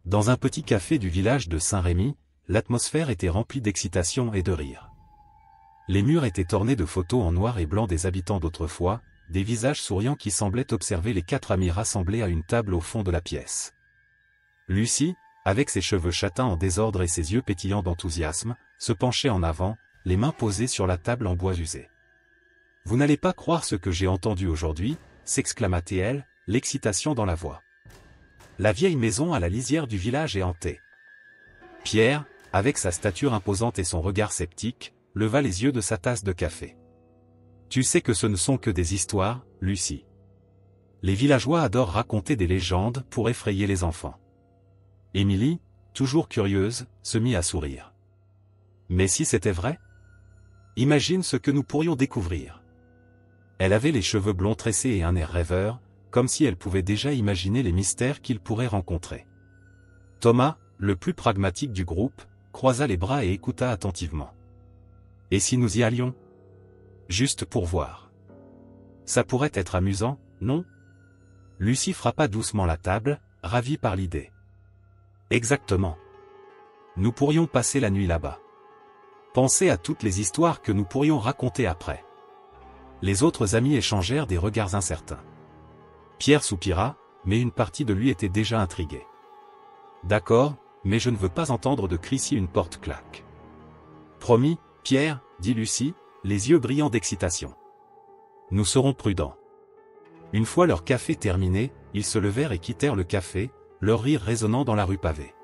Dans un petit café du village de Saint-Rémy, l'atmosphère était remplie d'excitation et de rire. Les murs étaient ornés de photos en noir et blanc des habitants d'autrefois, des visages souriants qui semblaient observer les 4 amis rassemblés à une table au fond de la pièce. Lucie, avec ses cheveux châtains en désordre et ses yeux pétillants d'enthousiasme, se penchait en avant, les mains posées sur la table en bois usé. « Vous n'allez pas croire ce que j'ai entendu aujourd'hui » s'exclama-t-elle, l'excitation dans la voix. La vieille maison à la lisière du village est hantée. Pierre, avec sa stature imposante et son regard sceptique, leva les yeux de sa tasse de café. « Tu sais que ce ne sont que des histoires, Lucie. Les villageois adorent raconter des légendes pour effrayer les enfants. » Émilie, toujours curieuse, se mit à sourire. « Mais si c'était vrai ? Imagine ce que nous pourrions découvrir. » Elle avait les cheveux blonds tressés et un air rêveur, comme si elle pouvait déjà imaginer les mystères qu'ils pourraient rencontrer. Thomas, le plus pragmatique du groupe, croisa les bras et écouta attentivement. « Et si nous y allions ? Juste pour voir. Ça pourrait être amusant, non ?» Lucie frappa doucement la table, ravie par l'idée. « Exactement. Nous pourrions passer la nuit là-bas. Pensez à toutes les histoires que nous pourrions raconter après. » Les autres amis échangèrent des regards incertains. Pierre soupira, mais une partie de lui était déjà intriguée. « D'accord, mais je ne veux pas entendre de cris si une porte claque. »« Promis, Pierre, » dit Lucie, les yeux brillants d'excitation. « Nous serons prudents. » Une fois leur café terminé, ils se levèrent et quittèrent le café, leur rire résonnant dans la rue pavée.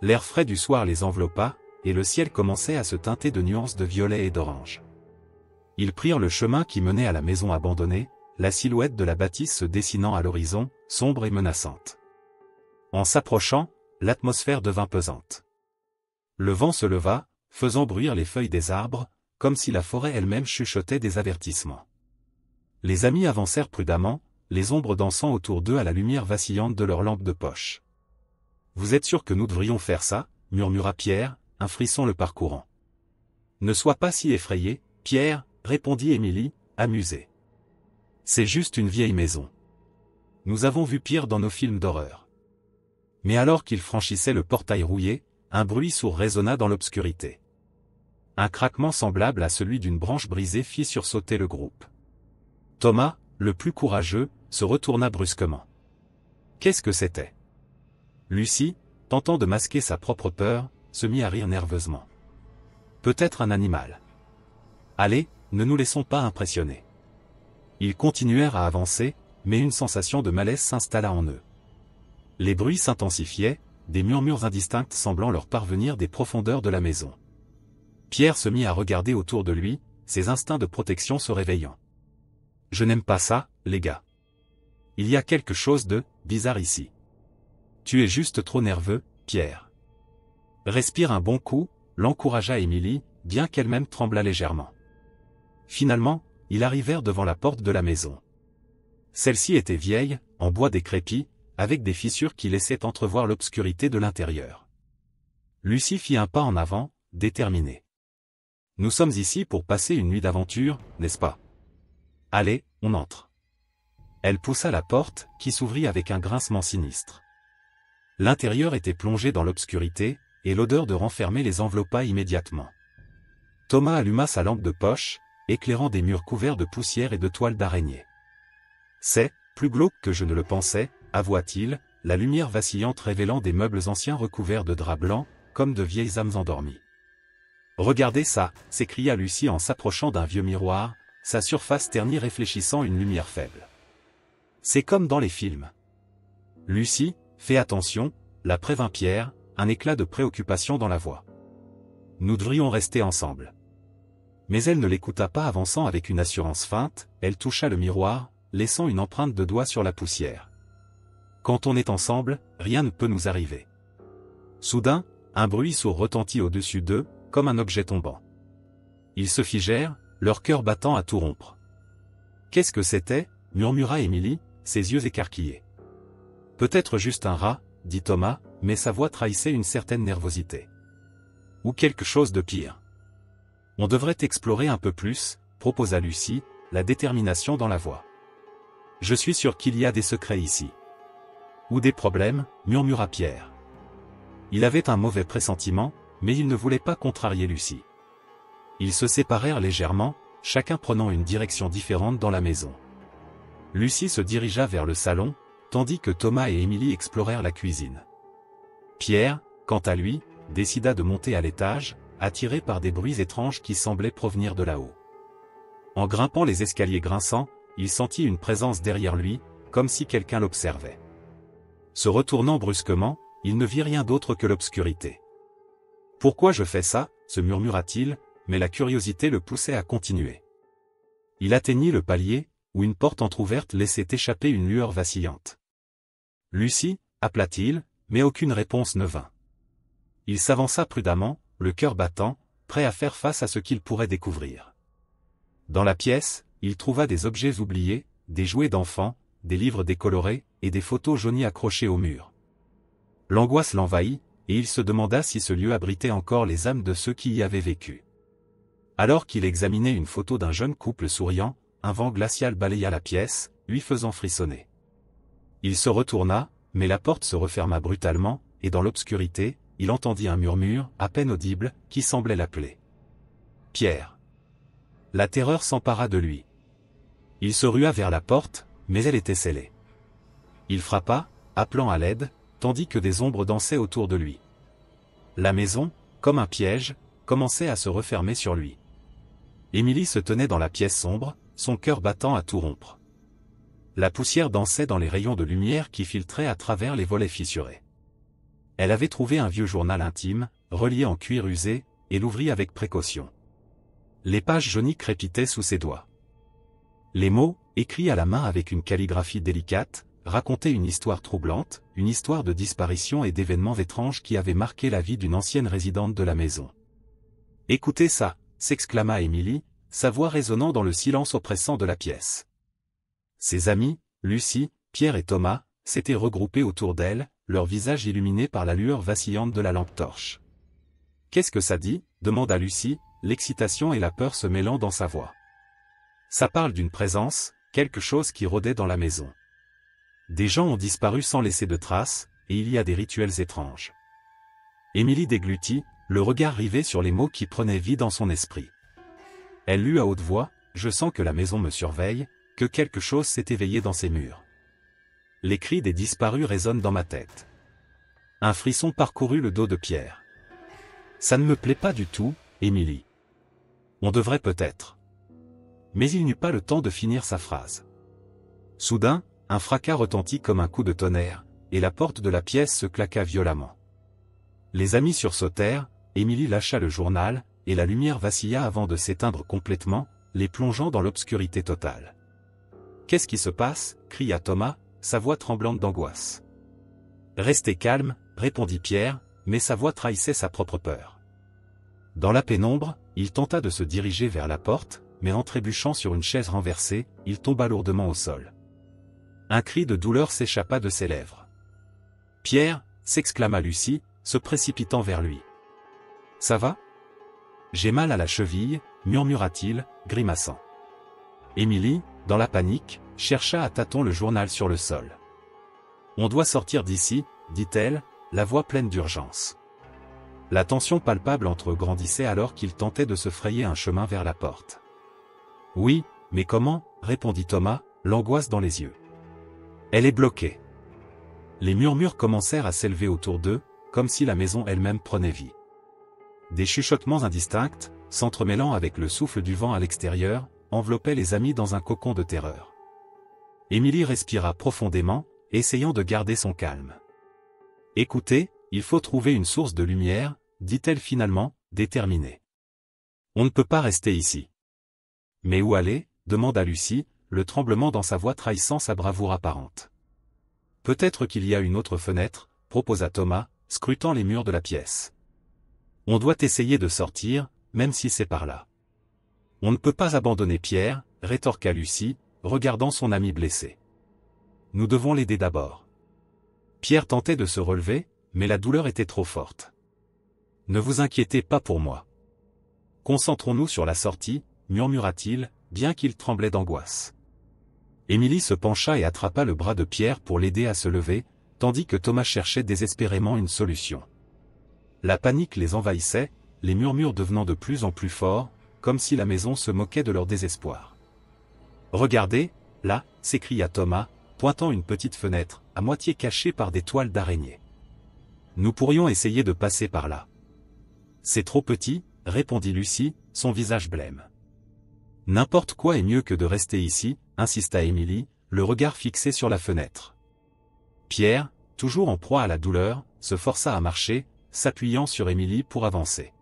L'air frais du soir les enveloppa, et le ciel commençait à se teinter de nuances de violet et d'orange. Ils prirent le chemin qui menait à la maison abandonnée, la silhouette de la bâtisse se dessinant à l'horizon, sombre et menaçante. En s'approchant, l'atmosphère devint pesante. Le vent se leva, faisant bruire les feuilles des arbres, comme si la forêt elle-même chuchotait des avertissements. Les amis avancèrent prudemment, les ombres dansant autour d'eux à la lumière vacillante de leurs lampes de poche. « Vous êtes sûr que nous devrions faire ça ?» murmura Pierre, un frisson le parcourant. « Ne sois pas si effrayé, Pierre, » répondit Émilie, amusée. « C'est juste une vieille maison. Nous avons vu pire dans nos films d'horreur. » Mais alors qu'ils franchissaient le portail rouillé, un bruit sourd résonna dans l'obscurité. Un craquement semblable à celui d'une branche brisée fit sursauter le groupe. Thomas, le plus courageux, se retourna brusquement. Qu'est-ce que c'était ? Lucie, tentant de masquer sa propre peur, se mit à rire nerveusement. Peut-être un animal. Allez, ne nous laissons pas impressionner. Ils continuèrent à avancer, mais une sensation de malaise s'installa en eux. Les bruits s'intensifiaient, des murmures indistincts semblant leur parvenir des profondeurs de la maison. Pierre se mit à regarder autour de lui, ses instincts de protection se réveillant. « Je n'aime pas ça, les gars. Il y a quelque chose de bizarre ici. Tu es juste trop nerveux, Pierre. Respire un bon coup », l'encouragea Émilie, bien qu'elle-même tremblât légèrement. Finalement, ils arrivèrent devant la porte de la maison. Celle-ci était vieille, en bois décrépit, avec des fissures qui laissaient entrevoir l'obscurité de l'intérieur. Lucie fit un pas en avant, déterminée. « Nous sommes ici pour passer une nuit d'aventure, n'est-ce pas ? Allez, on entre. » Elle poussa la porte, qui s'ouvrit avec un grincement sinistre. L'intérieur était plongé dans l'obscurité, et l'odeur de renfermer les enveloppa immédiatement. Thomas alluma sa lampe de poche, éclairant des murs couverts de poussière et de toiles d'araignée. « C'est plus glauque que je ne le pensais, » avoua-t-il, la lumière vacillante révélant des meubles anciens recouverts de draps blancs, comme de vieilles âmes endormies. « Regardez ça !» s'écria Lucie en s'approchant d'un vieux miroir, sa surface ternie réfléchissant une lumière faible. « C'est comme dans les films. » Lucie, fais attention, la prévint Pierre, un éclat de préoccupation dans la voix. « Nous devrions rester ensemble. » Mais elle ne l'écouta pas, avançant avec une assurance feinte, elle toucha le miroir, laissant une empreinte de doigt sur la poussière. « Quand on est ensemble, rien ne peut nous arriver. » Soudain, un bruit sourd retentit au-dessus d'eux, comme un objet tombant. Ils se figèrent, leur cœur battant à tout rompre. « Qu'est-ce que c'était ?» murmura Émilie, ses yeux écarquillés. « Peut-être juste un rat, » dit Thomas, mais sa voix trahissait une certaine nervosité. « Ou quelque chose de pire. » « On devrait explorer un peu plus, » proposa Lucie, la détermination dans la voix. « Je suis sûr qu'il y a des secrets ici. »« Ou des problèmes, » murmura Pierre. Il avait un mauvais pressentiment, mais il ne voulait pas contrarier Lucie. Ils se séparèrent légèrement, chacun prenant une direction différente dans la maison. Lucie se dirigea vers le salon, tandis que Thomas et Émilie explorèrent la cuisine. Pierre, quant à lui, décida de monter à l'étage, attiré par des bruits étranges qui semblaient provenir de là-haut. En grimpant les escaliers grinçants, il sentit une présence derrière lui, comme si quelqu'un l'observait. Se retournant brusquement, il ne vit rien d'autre que l'obscurité. « Pourquoi je fais ça ?» se murmura-t-il, mais la curiosité le poussait à continuer. Il atteignit le palier, où une porte entr'ouverte laissait échapper une lueur vacillante. « Lucie » appela-t-il, mais aucune réponse ne vint. Il s'avança prudemment, le cœur battant, prêt à faire face à ce qu'il pourrait découvrir. Dans la pièce, il trouva des objets oubliés, des jouets d'enfants, des livres décolorés, et des photos jaunies accrochées au mur. L'angoisse l'envahit, et il se demanda si ce lieu abritait encore les âmes de ceux qui y avaient vécu. Alors qu'il examinait une photo d'un jeune couple souriant, un vent glacial balaya la pièce, lui faisant frissonner. Il se retourna, mais la porte se referma brutalement, et dans l'obscurité, il entendit un murmure, à peine audible, qui semblait l'appeler. « Pierre !» La terreur s'empara de lui. Il se rua vers la porte, mais elle était scellée. Il frappa, appelant à l'aide, tandis que des ombres dansaient autour de lui. La maison, comme un piège, commençait à se refermer sur lui. Émilie se tenait dans la pièce sombre, son cœur battant à tout rompre. La poussière dansait dans les rayons de lumière qui filtraient à travers les volets fissurés. Elle avait trouvé un vieux journal intime, relié en cuir usé, et l'ouvrit avec précaution. Les pages jaunies crépitaient sous ses doigts. Les mots, écrits à la main avec une calligraphie délicate, racontaient une histoire troublante, une histoire de disparition et d'événements étranges qui avaient marqué la vie d'une ancienne résidente de la maison. « Écoutez ça !» s'exclama Émilie, sa voix résonnant dans le silence oppressant de la pièce. Ses amis, Lucie, Pierre et Thomas, s'étaient regroupés autour d'elle, leurs visages illuminés par la lueur vacillante de la lampe torche. « Qu'est-ce que ça dit ?» demanda Lucie, l'excitation et la peur se mêlant dans sa voix. « Ça parle d'une présence, quelque chose qui rôdait dans la maison. Des gens ont disparu sans laisser de traces, et il y a des rituels étranges. » Émilie déglutit, le regard rivé sur les mots qui prenaient vie dans son esprit. Elle lut à haute voix, « Je sens que la maison me surveille, que quelque chose s'est éveillé dans ses murs. Les cris des disparus résonnent dans ma tête. » Un frisson parcourut le dos de Pierre. « Ça ne me plaît pas du tout, Émilie. On devrait peut-être. » Mais il n'eut pas le temps de finir sa phrase. Soudain, un fracas retentit comme un coup de tonnerre, et la porte de la pièce se claqua violemment. Les amis sursautèrent, Émilie lâcha le journal, et la lumière vacilla avant de s'éteindre complètement, les plongeant dans l'obscurité totale. « Qu'est-ce qui se passe ?» cria Thomas, sa voix tremblante d'angoisse. « Restez calme » répondit Pierre, mais sa voix trahissait sa propre peur. Dans la pénombre, il tenta de se diriger vers la porte, mais en trébuchant sur une chaise renversée, il tomba lourdement au sol. Un cri de douleur s'échappa de ses lèvres. « Pierre !» s'exclama Lucie, se précipitant vers lui. « Ça va ? J'ai mal à la cheville » murmura-t-il, grimaçant. Émilie, dans la panique, chercha à tâtons le journal sur le sol. « On doit sortir d'ici » dit-elle, la voix pleine d'urgence. La tension palpable entre eux grandissait alors qu'il tentait de se frayer un chemin vers la porte. « Oui, mais comment ?» répondit Thomas, l'angoisse dans les yeux. « Elle est bloquée. » Les murmures commencèrent à s'élever autour d'eux, comme si la maison elle-même prenait vie. Des chuchotements indistincts, s'entremêlant avec le souffle du vent à l'extérieur, enveloppaient les amis dans un cocon de terreur. Émilie respira profondément, essayant de garder son calme. « Écoutez, il faut trouver une source de lumière, » dit-elle finalement, déterminée. « On ne peut pas rester ici. »« Mais où aller ?» demanda Lucie, le tremblement dans sa voix trahissant sa bravoure apparente. « Peut-être qu'il y a une autre fenêtre, » proposa Thomas, scrutant les murs de la pièce. « On doit essayer de sortir, même si c'est par là. »« On ne peut pas abandonner Pierre, » rétorqua Lucie, regardant son ami blessé. « Nous devons l'aider d'abord. » Pierre tentait de se relever, mais la douleur était trop forte. « Ne vous inquiétez pas pour moi. Concentrons-nous sur la sortie, » murmura-t-il, bien qu'il tremblait d'angoisse. Émilie se pencha et attrapa le bras de Pierre pour l'aider à se lever, tandis que Thomas cherchait désespérément une solution. La panique les envahissait, les murmures devenant de plus en plus forts, comme si la maison se moquait de leur désespoir. « Regardez, là !» s'écria Thomas, pointant une petite fenêtre, à moitié cachée par des toiles d'araignée. « Nous pourrions essayer de passer par là. »« C'est trop petit, » répondit Lucie, son visage blême. « N'importe quoi est mieux que de rester ici, » insista Émilie, le regard fixé sur la fenêtre. Pierre, toujours en proie à la douleur, se força à marcher, s'appuyant sur Émilie pour avancer.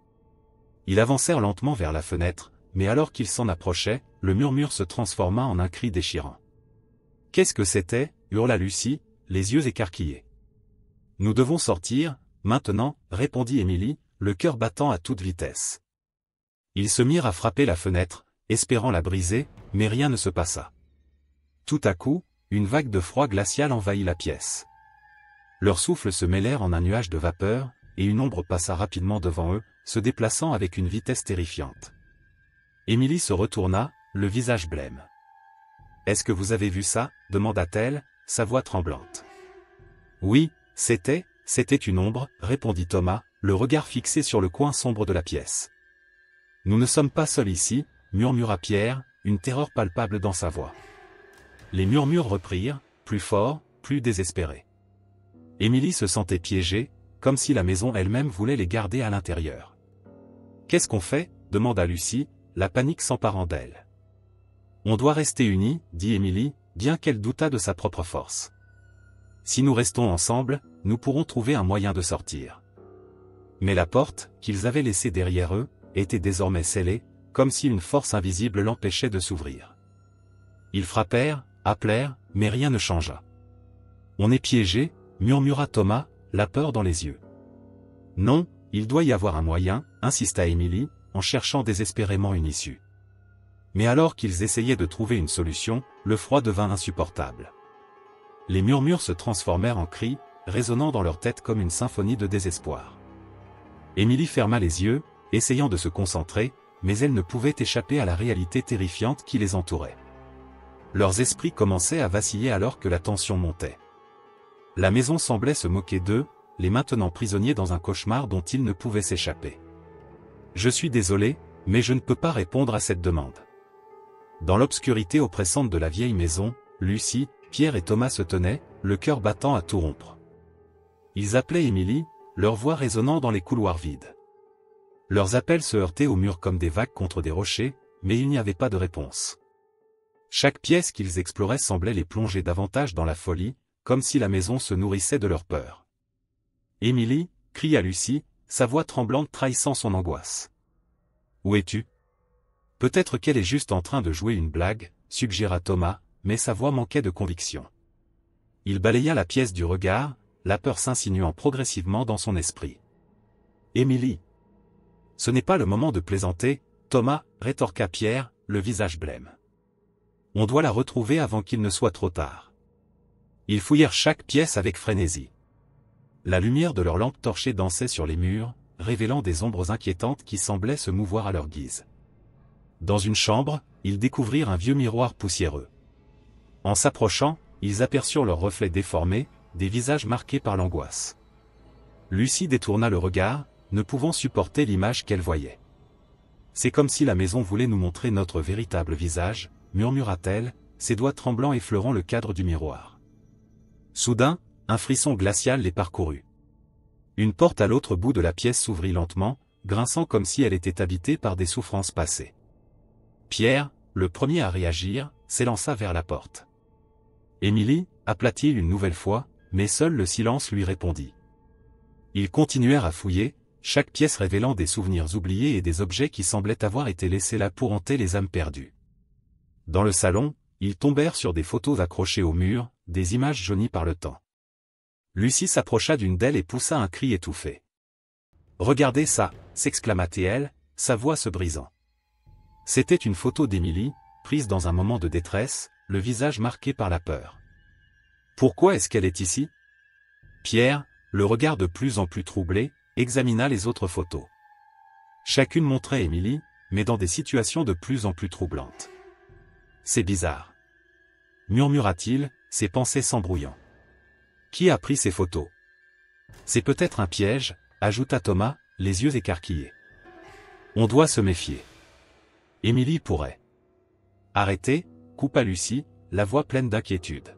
Ils avancèrent lentement vers la fenêtre, mais alors qu'ils s'en approchaient, le murmure se transforma en un cri déchirant. « Qu'est-ce que c'était » hurla Lucie, les yeux écarquillés. « Nous devons sortir, maintenant, » répondit Émilie, le cœur battant à toute vitesse. Ils se mirent à frapper la fenêtre, espérant la briser, mais rien ne se passa. Tout à coup, une vague de froid glacial envahit la pièce. Leurs souffles se mêlèrent en un nuage de vapeur, et une ombre passa rapidement devant eux, se déplaçant avec une vitesse terrifiante. Émilie se retourna, le visage blême. « Est-ce que vous avez vu ça » demanda-t-elle, sa voix tremblante. « Oui, c'était une ombre » répondit Thomas, le regard fixé sur le coin sombre de la pièce. « Nous ne sommes pas seuls ici » murmura Pierre, une terreur palpable dans sa voix. Les murmures reprirent, plus forts, plus désespérés. Émilie se sentait piégée, comme si la maison elle-même voulait les garder à l'intérieur. « Qu'est-ce qu'on fait » demanda Lucie, la panique s'emparant d'elle. « On doit rester unis, » dit Émilie, bien qu'elle doutât de sa propre force. « Si nous restons ensemble, nous pourrons trouver un moyen de sortir. » Mais la porte, qu'ils avaient laissée derrière eux, était désormais scellée, comme si une force invisible l'empêchait de s'ouvrir. Ils frappèrent, appelèrent, mais rien ne changea. « On est piégés » murmura Thomas, la peur dans les yeux. « Non, il doit y avoir un moyen » insista Émilie, en cherchant désespérément une issue. Mais alors qu'ils essayaient de trouver une solution, le froid devint insupportable. Les murmures se transformèrent en cris, résonnant dans leur tête comme une symphonie de désespoir. Émilie ferma les yeux, essayant de se concentrer, mais elle ne pouvait échapper à la réalité terrifiante qui les entourait. Leurs esprits commençaient à vaciller alors que la tension montait. La maison semblait se moquer d'eux, les maintenant prisonniers dans un cauchemar dont ils ne pouvaient s'échapper. « Je suis désolé, mais je ne peux pas répondre à cette demande. » Dans l'obscurité oppressante de la vieille maison, Lucie, Pierre et Thomas se tenaient, le cœur battant à tout rompre. Ils appelaient Émilie, leur voix résonnant dans les couloirs vides. Leurs appels se heurtaient au mur comme des vagues contre des rochers, mais il n'y avait pas de réponse. Chaque pièce qu'ils exploraient semblait les plonger davantage dans la folie, comme si la maison se nourrissait de leur peur. « Émilie » cria Lucie, sa voix tremblante trahissant son angoisse. « Où es-tu » ? Peut-être qu'elle est juste en train de jouer une blague, suggéra Thomas, mais sa voix manquait de conviction. Il balaya la pièce du regard, la peur s'insinuant progressivement dans son esprit. « Émilie !»« Ce n'est pas le moment de plaisanter, Thomas, » rétorqua Pierre, le visage blême. « On doit la retrouver avant qu'il ne soit trop tard. » Ils fouillèrent chaque pièce avec frénésie. La lumière de leurs lampes torchées dansait sur les murs, révélant des ombres inquiétantes qui semblaient se mouvoir à leur guise. Dans une chambre, ils découvrirent un vieux miroir poussiéreux. En s'approchant, ils aperçurent leurs reflets déformés, des visages marqués par l'angoisse. Lucie détourna le regard, ne pouvant supporter l'image qu'elle voyait. « C'est comme si la maison voulait nous montrer notre véritable visage » murmura-t-elle, ses doigts tremblants effleurant le cadre du miroir. Soudain, un frisson glacial les parcourut. Une porte à l'autre bout de la pièce s'ouvrit lentement, grinçant comme si elle était habitée par des souffrances passées. Pierre, le premier à réagir, s'élança vers la porte. Émilie, aplatit une nouvelle fois, mais seul le silence lui répondit. Ils continuèrent à fouiller, chaque pièce révélant des souvenirs oubliés et des objets qui semblaient avoir été laissés là pour hanter les âmes perdues. Dans le salon, ils tombèrent sur des photos accrochées au mur, des images jaunies par le temps. Lucie s'approcha d'une d'elles et poussa un cri étouffé. « Regardez ça » s'exclama-t-elle, sa voix se brisant. C'était une photo d'Émilie, prise dans un moment de détresse, le visage marqué par la peur. « Pourquoi est-ce qu'elle est ici » Pierre, le regard de plus en plus troublé, examina les autres photos. Chacune montrait Émilie, mais dans des situations de plus en plus troublantes. « C'est bizarre. » murmura-t-il, ses pensées s'embrouillant. « Qui a pris ces photos ? C'est peut-être un piège, » ajouta Thomas, les yeux écarquillés. On doit se méfier. Émilie pourrait. Arrêtez, coupa Lucie, la voix pleine d'inquiétude.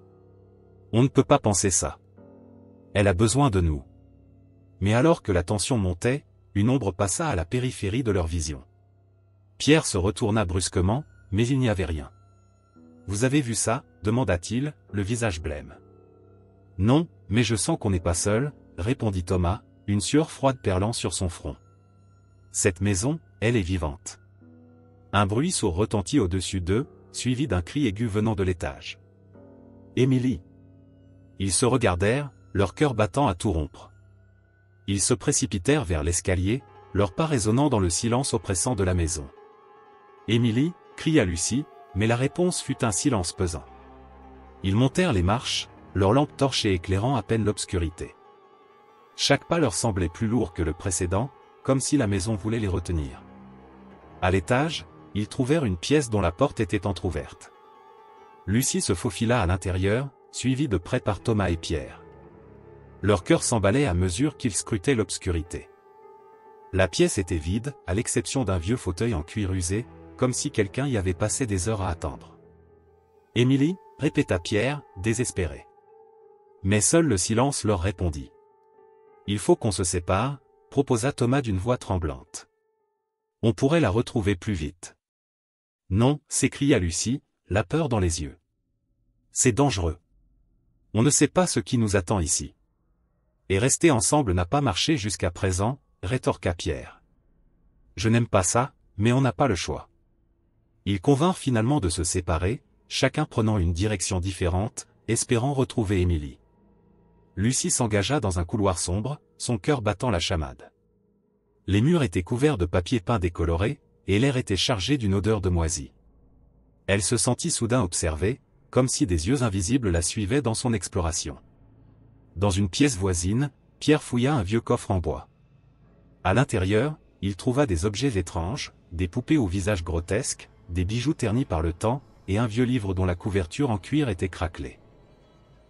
On ne peut pas penser ça. Elle a besoin de nous. Mais alors que la tension montait, une ombre passa à la périphérie de leur vision. Pierre se retourna brusquement, mais il n'y avait rien. Vous avez vu ça? Demanda-t-il, le visage blême. Non, mais je sens qu'on n'est pas seul, répondit Thomas, une sueur froide perlant sur son front. Cette maison, elle est vivante. Un bruit sourd retentit au-dessus d'eux, suivi d'un cri aigu venant de l'étage. Émilie. Ils se regardèrent, leur cœur battant à tout rompre. Ils se précipitèrent vers l'escalier, leurs pas résonnant dans le silence oppressant de la maison. Émilie, cria Lucie, mais la réponse fut un silence pesant. Ils montèrent les marches, leurs lampes torchées éclairant à peine l'obscurité. Chaque pas leur semblait plus lourd que le précédent, comme si la maison voulait les retenir. À l'étage, ils trouvèrent une pièce dont la porte était entr'ouverte. Lucie se faufila à l'intérieur, suivie de près par Thomas et Pierre. Leur cœur s'emballait à mesure qu'ils scrutaient l'obscurité. La pièce était vide, à l'exception d'un vieux fauteuil en cuir usé, comme si quelqu'un y avait passé des heures à attendre. « Émilie » répéta Pierre, désespéré. Mais seul le silence leur répondit. « Il faut qu'on se sépare » proposa Thomas d'une voix tremblante. « On pourrait la retrouver plus vite. »« Non » s'écria Lucie, la peur dans les yeux. « C'est dangereux. On ne sait pas ce qui nous attend ici. » « Et rester ensemble n'a pas marché jusqu'à présent, rétorqua Pierre. « Je n'aime pas ça, mais on n'a pas le choix. » Ils convinrent finalement de se séparer, chacun prenant une direction différente, espérant retrouver Émilie. Lucie s'engagea dans un couloir sombre, son cœur battant la chamade. Les murs étaient couverts de papier peint décoloré, et l'air était chargé d'une odeur de moisi. Elle se sentit soudain observée, comme si des yeux invisibles la suivaient dans son exploration. Dans une pièce voisine, Pierre fouilla un vieux coffre en bois. À l'intérieur, il trouva des objets étranges, des poupées au visage grotesque, des bijoux ternis par le temps, et un vieux livre dont la couverture en cuir était craquelée.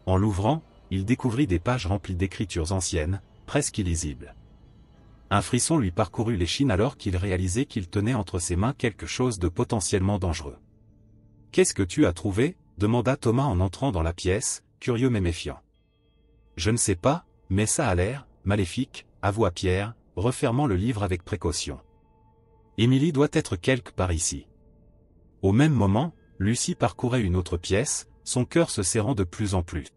En l'ouvrant, il découvrit des pages remplies d'écritures anciennes, presque illisibles. Un frisson lui parcourut l'échine alors qu'il réalisait qu'il tenait entre ses mains quelque chose de potentiellement dangereux. « Qu'est-ce que tu as trouvé ?» demanda Thomas en entrant dans la pièce, curieux mais méfiant. « Je ne sais pas, mais ça a l'air maléfique, » avoua Pierre, refermant le livre avec précaution. « Émilie doit être quelque part ici. » Au même moment, Lucie parcourait une autre pièce, son cœur se serrant de plus en plus.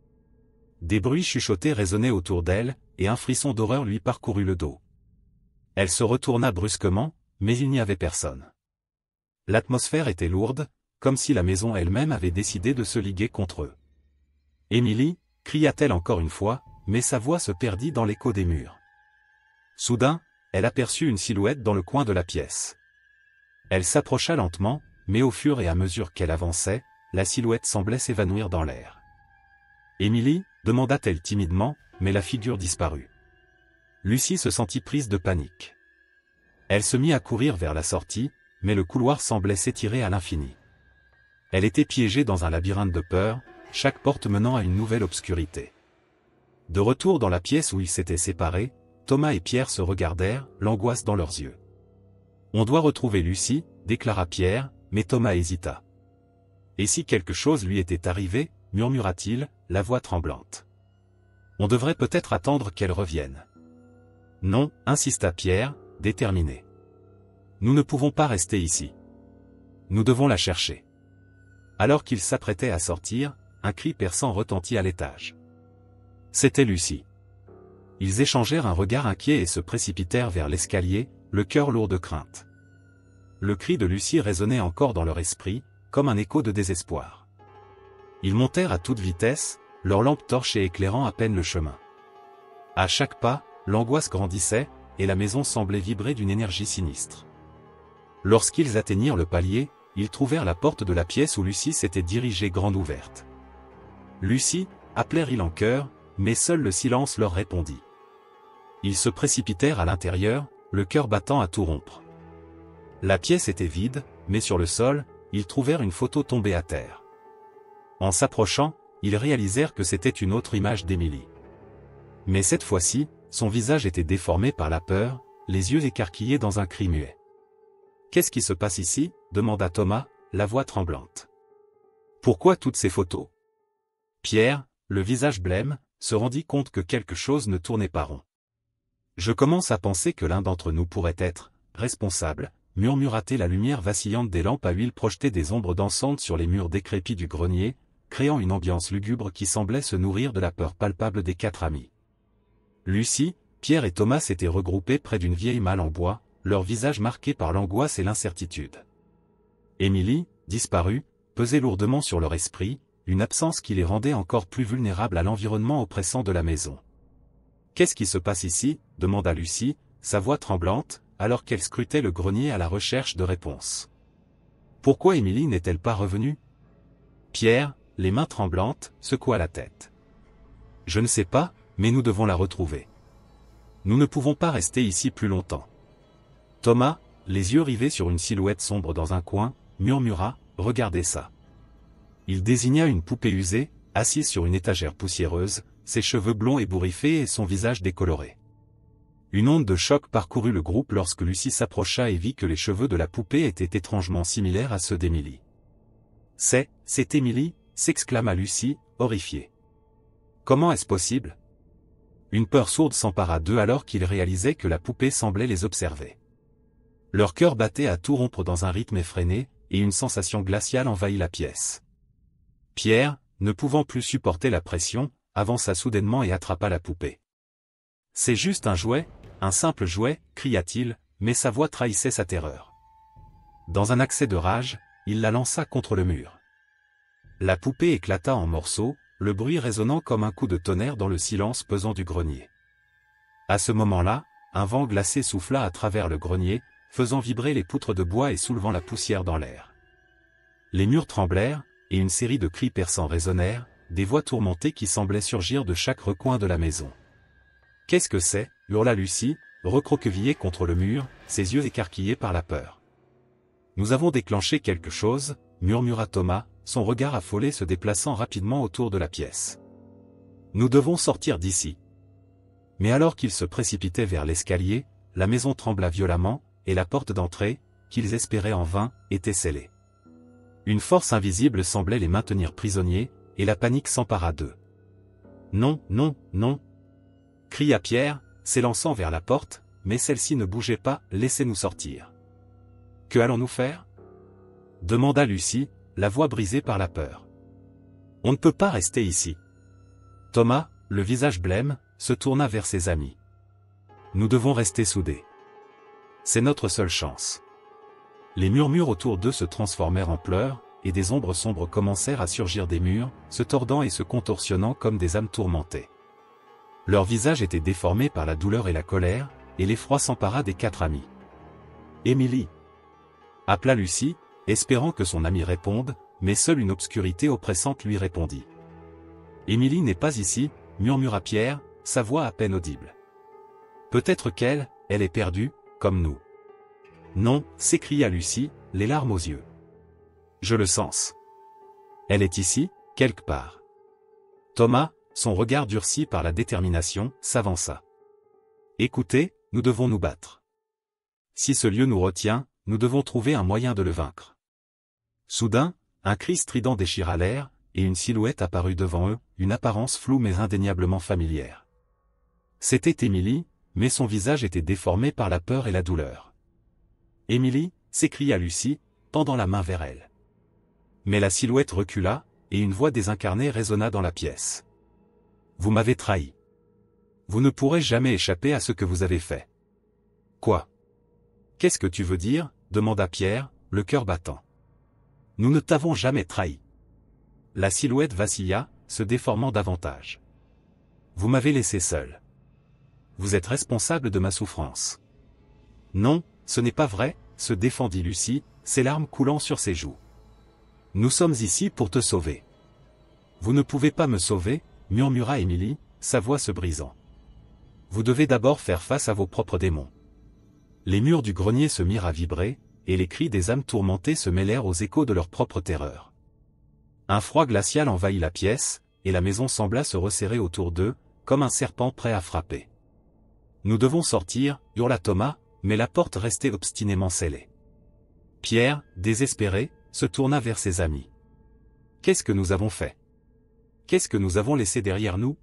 Des bruits chuchotés résonnaient autour d'elle, et un frisson d'horreur lui parcourut le dos. Elle se retourna brusquement, mais il n'y avait personne. L'atmosphère était lourde, comme si la maison elle-même avait décidé de se liguer contre eux. « Émilie » cria-t-elle encore une fois, mais sa voix se perdit dans l'écho des murs. Soudain, elle aperçut une silhouette dans le coin de la pièce. Elle s'approcha lentement, mais au fur et à mesure qu'elle avançait, la silhouette semblait s'évanouir dans l'air. « Émilie » demanda-t-elle timidement, mais la figure disparut. Lucie se sentit prise de panique. Elle se mit à courir vers la sortie, mais le couloir semblait s'étirer à l'infini. Elle était piégée dans un labyrinthe de peur, chaque porte menant à une nouvelle obscurité. De retour dans la pièce où ils s'étaient séparés, Thomas et Pierre se regardèrent, l'angoisse dans leurs yeux. « On doit retrouver Lucie » déclara Pierre, mais Thomas hésita. « Et si quelque chose lui était arrivé » murmura-t-il, la voix tremblante. « On devrait peut-être attendre qu'elle revienne. »« Non » insista Pierre, déterminé. « Nous ne pouvons pas rester ici. Nous devons la chercher. » Alors qu'ils s'apprêtaient à sortir, un cri perçant retentit à l'étage. C'était Lucie. Ils échangèrent un regard inquiet et se précipitèrent vers l'escalier, le cœur lourd de crainte. Le cri de Lucie résonnait encore dans leur esprit, comme un écho de désespoir. Ils montèrent à toute vitesse, leurs lampes torchées éclairant à peine le chemin. À chaque pas, l'angoisse grandissait, et la maison semblait vibrer d'une énergie sinistre. Lorsqu'ils atteignirent le palier, ils trouvèrent la porte de la pièce où Lucie s'était dirigée grande ouverte. « Lucie » appelèrent-ils en chœur, mais seul le silence leur répondit. Ils se précipitèrent à l'intérieur, le cœur battant à tout rompre. La pièce était vide, mais sur le sol, ils trouvèrent une photo tombée à terre. En s'approchant, ils réalisèrent que c'était une autre image d'Émilie. Mais cette fois-ci, son visage était déformé par la peur, les yeux écarquillés dans un cri muet. « Qu'est-ce qui se passe ici ?» demanda Thomas, la voix tremblante. « Pourquoi toutes ces photos ?» Pierre, le visage blême, se rendit compte que quelque chose ne tournait pas rond. « Je commence à penser que l'un d'entre nous pourrait être responsable, » murmura-t-il, la lumière vacillante des lampes à huile projetait des ombres dansantes sur les murs décrépits du grenier, créant une ambiance lugubre qui semblait se nourrir de la peur palpable des 4 amis. Lucie, Pierre et Thomas s'étaient regroupés près d'une vieille malle en bois, leurs visages marqués par l'angoisse et l'incertitude. Émilie, disparue, pesait lourdement sur leur esprit, une absence qui les rendait encore plus vulnérables à l'environnement oppressant de la maison. « Qu'est-ce qui se passe ici ?» demanda Lucie, sa voix tremblante, alors qu'elle scrutait le grenier à la recherche de réponses. « Pourquoi Émilie n'est-elle pas revenue ?» Pierre, les mains tremblantes, secoua la tête. « Je ne sais pas, mais nous devons la retrouver. Nous ne pouvons pas rester ici plus longtemps. » Thomas, les yeux rivés sur une silhouette sombre dans un coin, murmura « Regardez ça !» Il désigna une poupée usée, assise sur une étagère poussiéreuse, ses cheveux blonds ébouriffés et son visage décoloré. Une onde de choc parcourut le groupe lorsque Lucie s'approcha et vit que les cheveux de la poupée étaient étrangement similaires à ceux d'Émilie. « C'est Émilie !» s'exclama Lucie, horrifiée. « Comment est-ce possible ?» Une peur sourde s'empara d'eux alors qu'ils réalisaient que la poupée semblait les observer. Leur cœur battait à tout rompre dans un rythme effréné, et une sensation glaciale envahit la pièce. Pierre, ne pouvant plus supporter la pression, avança soudainement et attrapa la poupée. « C'est juste un jouet, un simple jouet, » cria-t-il, mais sa voix trahissait sa terreur. Dans un accès de rage, il la lança contre le mur. La poupée éclata en morceaux, le bruit résonnant comme un coup de tonnerre dans le silence pesant du grenier. À ce moment-là, un vent glacé souffla à travers le grenier, faisant vibrer les poutres de bois et soulevant la poussière dans l'air. Les murs tremblèrent, et une série de cris perçants résonnèrent, des voix tourmentées qui semblaient surgir de chaque recoin de la maison. « Qu'est-ce que c'est ?» hurla Lucie, recroquevillée contre le mur, ses yeux écarquillés par la peur. « Nous avons déclenché quelque chose, » murmura Thomas, son regard affolé se déplaçant rapidement autour de la pièce. « Nous devons sortir d'ici. » Mais alors qu'ils se précipitaient vers l'escalier, la maison trembla violemment, et la porte d'entrée, qu'ils espéraient en vain, était scellée. Une force invisible semblait les maintenir prisonniers, et la panique s'empara d'eux. « Non, non, non !» cria Pierre, s'élançant vers la porte, mais celle-ci ne bougeait pas, « Laissez-nous sortir. »« Que allons-nous faire ?» demanda Lucie, la voix brisée par la peur. « On ne peut pas rester ici. » Thomas, le visage blême, se tourna vers ses amis. « Nous devons rester soudés. C'est notre seule chance. » Les murmures autour d'eux se transformèrent en pleurs, et des ombres sombres commencèrent à surgir des murs, se tordant et se contorsionnant comme des âmes tourmentées. Leurs visages étaient déformés par la douleur et la colère, et l'effroi s'empara des 4 amis. « Émilie !» appela Lucie, espérant que son ami réponde, mais seule une obscurité oppressante lui répondit. « Émilie n'est pas ici !» murmura Pierre, sa voix à peine audible. « Peut-être qu'elle est perdue, comme nous. »« Non !» s'écria Lucie, les larmes aux yeux. « Je le sens. Elle est ici, quelque part. » Thomas, son regard durci par la détermination, s'avança. « Écoutez, nous devons nous battre. Si ce lieu nous retient, nous devons trouver un moyen de le vaincre. » Soudain, un cri strident déchira l'air, et une silhouette apparut devant eux, une apparence floue mais indéniablement familière. C'était Émilie, mais son visage était déformé par la peur et la douleur. « Émilie !» s'écria Lucie, tendant la main vers elle. Mais la silhouette recula, et une voix désincarnée résonna dans la pièce. « Vous m'avez trahi. Vous ne pourrez jamais échapper à ce que vous avez fait. »« Quoi ? Qu'est-ce que tu veux dire ?» demanda Pierre, le cœur battant. « Nous ne t'avons jamais trahi. » La silhouette vacilla, se déformant davantage. « Vous m'avez laissé seul. Vous êtes responsable de ma souffrance. »« Non, ce n'est pas vrai, » se défendit Lucie, ses larmes coulant sur ses joues. « Nous sommes ici pour te sauver. »« Vous ne pouvez pas me sauver, » murmura Émilie, sa voix se brisant. « Vous devez d'abord faire face à vos propres démons. » Les murs du grenier se mirent à vibrer, et les cris des âmes tourmentées se mêlèrent aux échos de leur propre terreur. Un froid glacial envahit la pièce, et la maison sembla se resserrer autour d'eux, comme un serpent prêt à frapper. Nous devons sortir, hurla Thomas, mais la porte restait obstinément scellée. Pierre, désespéré, se tourna vers ses amis. Qu'est-ce que nous avons fait? Qu'est-ce que nous avons laissé derrière nous?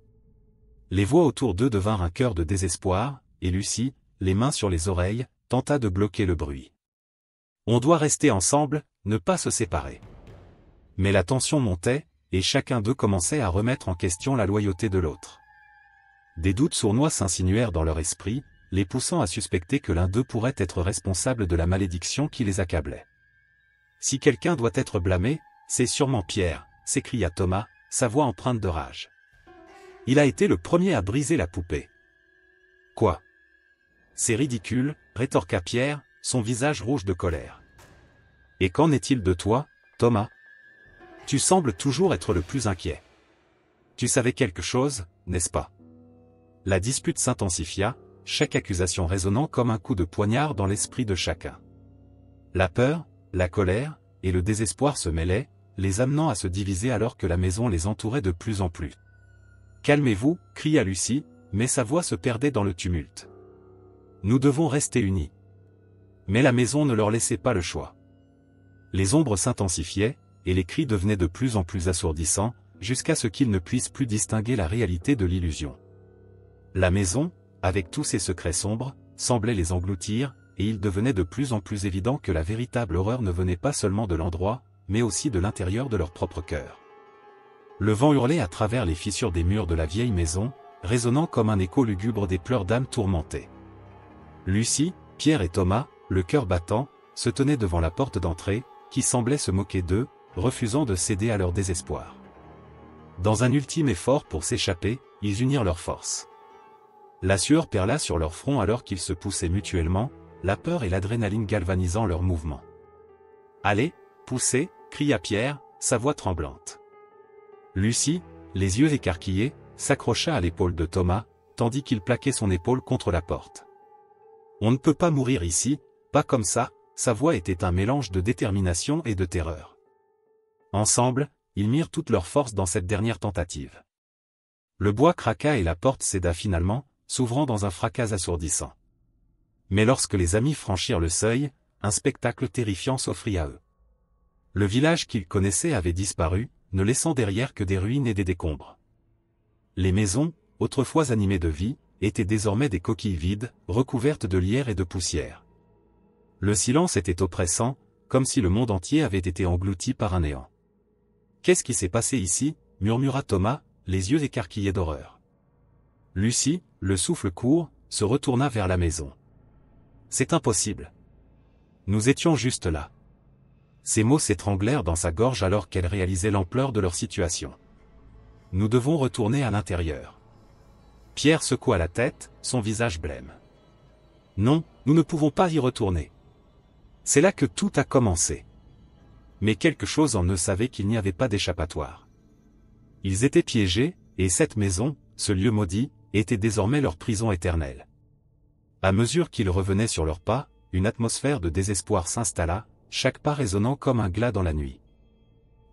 Les voix autour d'eux devinrent un chœur de désespoir, et Lucie, les mains sur les oreilles, tenta de bloquer le bruit. On doit rester ensemble, ne pas se séparer. Mais la tension montait, et chacun d'eux commençait à remettre en question la loyauté de l'autre. Des doutes sournois s'insinuèrent dans leur esprit, les poussant à suspecter que l'un d'eux pourrait être responsable de la malédiction qui les accablait. Si quelqu'un doit être blâmé, c'est sûrement Pierre, s'écria Thomas, sa voix empreinte de rage. Il a été le premier à briser la poupée. Quoi? C'est ridicule, rétorqua Pierre, son visage rouge de colère. Et qu'en est-il de toi, Thomas? Tu sembles toujours être le plus inquiet. Tu savais quelque chose, n'est-ce pas? La dispute s'intensifia, chaque accusation résonnant comme un coup de poignard dans l'esprit de chacun. La peur, la colère, et le désespoir se mêlaient, les amenant à se diviser alors que la maison les entourait de plus en plus. Calmez-vous, cria Lucie, mais sa voix se perdait dans le tumulte. Nous devons rester unis. Mais la maison ne leur laissait pas le choix. Les ombres s'intensifiaient, et les cris devenaient de plus en plus assourdissants, jusqu'à ce qu'ils ne puissent plus distinguer la réalité de l'illusion. La maison, avec tous ses secrets sombres, semblait les engloutir, et il devenait de plus en plus évident que la véritable horreur ne venait pas seulement de l'endroit, mais aussi de l'intérieur de leur propre cœur. Le vent hurlait à travers les fissures des murs de la vieille maison, résonnant comme un écho lugubre des pleurs d'âmes tourmentées. Lucie, Pierre et Thomas, le cœur battant, se tenaient devant la porte d'entrée, qui semblait se moquer d'eux, refusant de céder à leur désespoir. Dans un ultime effort pour s'échapper, ils unirent leurs forces. La sueur perla sur leur front alors qu'ils se poussaient mutuellement, la peur et l'adrénaline galvanisant leurs mouvements. « Allez, poussez !» cria Pierre, sa voix tremblante. Lucie, les yeux écarquillés, s'accrocha à l'épaule de Thomas, tandis qu'il plaquait son épaule contre la porte. « On ne peut pas mourir ici, pas comme ça !» Sa voix était un mélange de détermination et de terreur. Ensemble, ils mirent toute leur force dans cette dernière tentative. Le bois craqua et la porte céda finalement, s'ouvrant dans un fracas assourdissant. Mais lorsque les amis franchirent le seuil, un spectacle terrifiant s'offrit à eux. Le village qu'ils connaissaient avait disparu, ne laissant derrière que des ruines et des décombres. Les maisons, autrefois animées de vie, étaient désormais des coquilles vides, recouvertes de lierre et de poussière. Le silence était oppressant, comme si le monde entier avait été englouti par un néant. « Qu'est-ce qui s'est passé ici ?» murmura Thomas, les yeux écarquillés d'horreur. Lucie, le souffle court, se retourna vers la maison. « C'est impossible. Nous étions juste là. » Ces mots s'étranglèrent dans sa gorge alors qu'elle réalisait l'ampleur de leur situation. « Nous devons retourner à l'intérieur. » Pierre secoua la tête, son visage blême. « Non, nous ne pouvons pas y retourner. C'est là que tout a commencé. » Mais quelque chose en eux savait qu'il n'y avait pas d'échappatoire. Ils étaient piégés, et cette maison, ce lieu maudit, était désormais leur prison éternelle. À mesure qu'ils revenaient sur leurs pas, une atmosphère de désespoir s'installa, chaque pas résonnant comme un glas dans la nuit.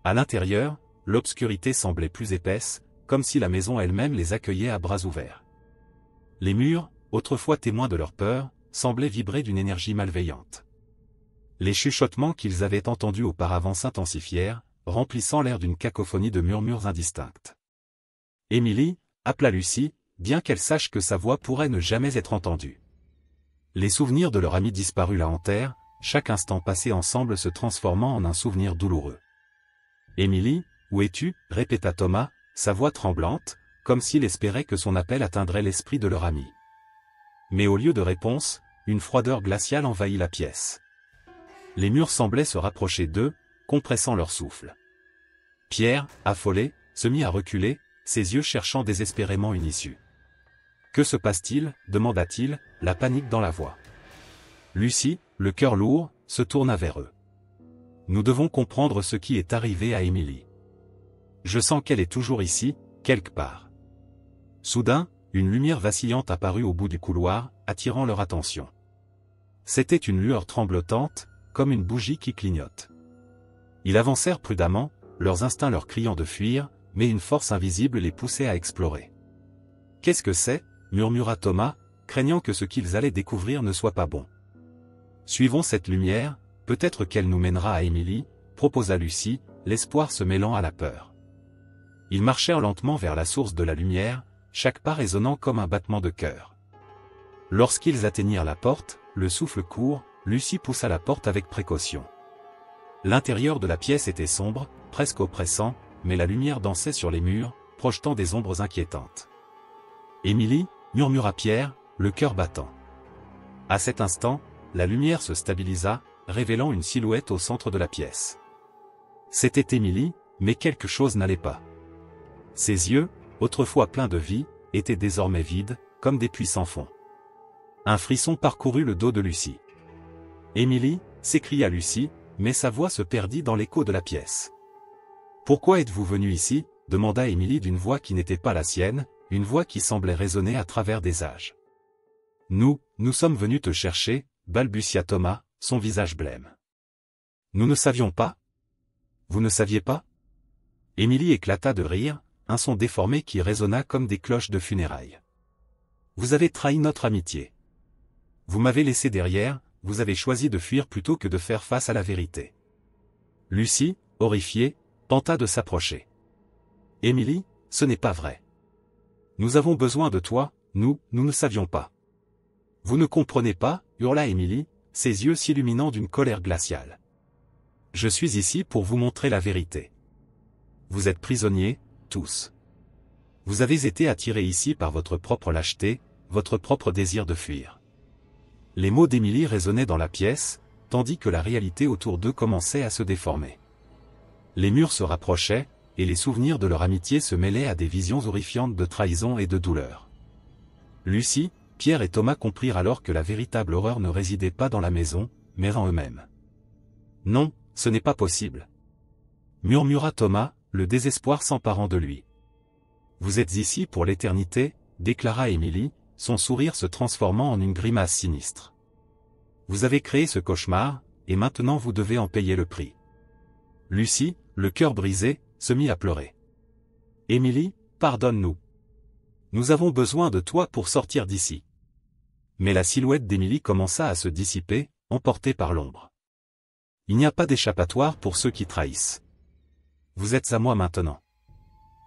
À l'intérieur, l'obscurité semblait plus épaisse, comme si la maison elle-même les accueillait à bras ouverts. Les murs, autrefois témoins de leur peur, semblaient vibrer d'une énergie malveillante. Les chuchotements qu'ils avaient entendus auparavant s'intensifièrent, remplissant l'air d'une cacophonie de murmures indistincts. Émilie, appela Lucie, bien qu'elle sache que sa voix pourrait ne jamais être entendue. Les souvenirs de leur ami disparu la hantèrent, chaque instant passé ensemble se transformant en un souvenir douloureux. « Émilie, où es-tu » répéta Thomas, sa voix tremblante, comme s'il espérait que son appel atteindrait l'esprit de leur ami. Mais au lieu de réponse, une froideur glaciale envahit la pièce. Les murs semblaient se rapprocher d'eux, compressant leur souffle. Pierre, affolé, se mit à reculer, ses yeux cherchant désespérément une issue. « Que se passe-t-il » demanda-t-il, la panique dans la voix. Lucie, le cœur lourd, se tourna vers eux. « Nous devons comprendre ce qui est arrivé à Émilie. Je sens qu'elle est toujours ici, quelque part. » Soudain, une lumière vacillante apparut au bout du couloir, attirant leur attention. C'était une lueur tremblotante, comme une bougie qui clignote. Ils avancèrent prudemment, leurs instincts leur criant de fuir, mais une force invisible les poussait à explorer. « Qu'est-ce que c'est » murmura Thomas, craignant que ce qu'ils allaient découvrir ne soit pas bon. Suivons cette lumière, peut-être qu'elle nous mènera à Émilie, proposa Lucie, l'espoir se mêlant à la peur. Ils marchèrent lentement vers la source de la lumière, chaque pas résonnant comme un battement de cœur. Lorsqu'ils atteignirent la porte, le souffle court, Lucie poussa la porte avec précaution. L'intérieur de la pièce était sombre, presque oppressant, mais la lumière dansait sur les murs, projetant des ombres inquiétantes. « Émilie » murmura Pierre, le cœur battant. À cet instant, la lumière se stabilisa, révélant une silhouette au centre de la pièce. C'était Émilie, mais quelque chose n'allait pas. Ses yeux, autrefois pleins de vie, étaient désormais vides, comme des puits sans fond. Un frisson parcourut le dos de Lucie. « Émilie » s'écria Lucie, mais sa voix se perdit dans l'écho de la pièce. « Pourquoi êtes-vous venue ici » demanda Émilie d'une voix qui n'était pas la sienne, une voix qui semblait résonner à travers des âges. « Nous sommes venus te chercher » balbutia Thomas, son visage blême. « Nous ne savions pas » ? Vous ne saviez pas ? Émilie éclata de rire, un son déformé qui résonna comme des cloches de funérailles. Vous avez trahi notre amitié. Vous m'avez laissé derrière, vous avez choisi de fuir plutôt que de faire face à la vérité. Lucie, horrifiée, tenta de s'approcher. Émilie, ce n'est pas vrai. Nous avons besoin de toi, nous ne savions pas. Vous ne comprenez pas, hurla Émilie, ses yeux s'illuminant d'une colère glaciale. Je suis ici pour vous montrer la vérité. Vous êtes prisonniers, tous. Vous avez été attirés ici par votre propre lâcheté, votre propre désir de fuir. Les mots d'Émilie résonnaient dans la pièce, tandis que la réalité autour d'eux commençait à se déformer. Les murs se rapprochaient, et les souvenirs de leur amitié se mêlaient à des visions horrifiantes de trahison et de douleur. Lucie, Pierre et Thomas comprirent alors que la véritable horreur ne résidait pas dans la maison, mais en eux-mêmes. « Non, ce n'est pas possible. » murmura Thomas, le désespoir s'emparant de lui. « Vous êtes ici pour l'éternité, » déclara Émilie, son sourire se transformant en une grimace sinistre. « Vous avez créé ce cauchemar, et maintenant vous devez en payer le prix. » Lucie, le cœur brisé, se mit à pleurer. « Émilie, pardonne-nous. Nous avons besoin de toi pour sortir d'ici. » Mais la silhouette d'Émilie commença à se dissiper, emportée par l'ombre. « Il n'y a pas d'échappatoire pour ceux qui trahissent. Vous êtes à moi maintenant. »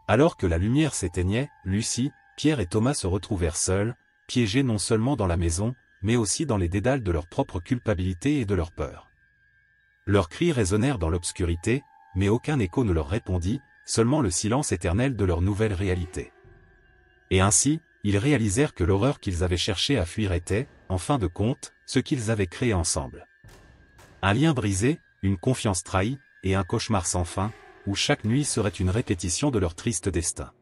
Alors que la lumière s'éteignait, Lucie, Pierre et Thomas se retrouvèrent seuls, piégés non seulement dans la maison, mais aussi dans les dédales de leur propre culpabilité et de leur peur. Leurs cris résonnèrent dans l'obscurité, mais aucun écho ne leur répondit, seulement le silence éternel de leur nouvelle réalité. Et ainsi, ils réalisèrent que l'horreur qu'ils avaient cherché à fuir était, en fin de compte, ce qu'ils avaient créé ensemble. Un lien brisé, une confiance trahie, et un cauchemar sans fin, où chaque nuit serait une répétition de leur triste destin.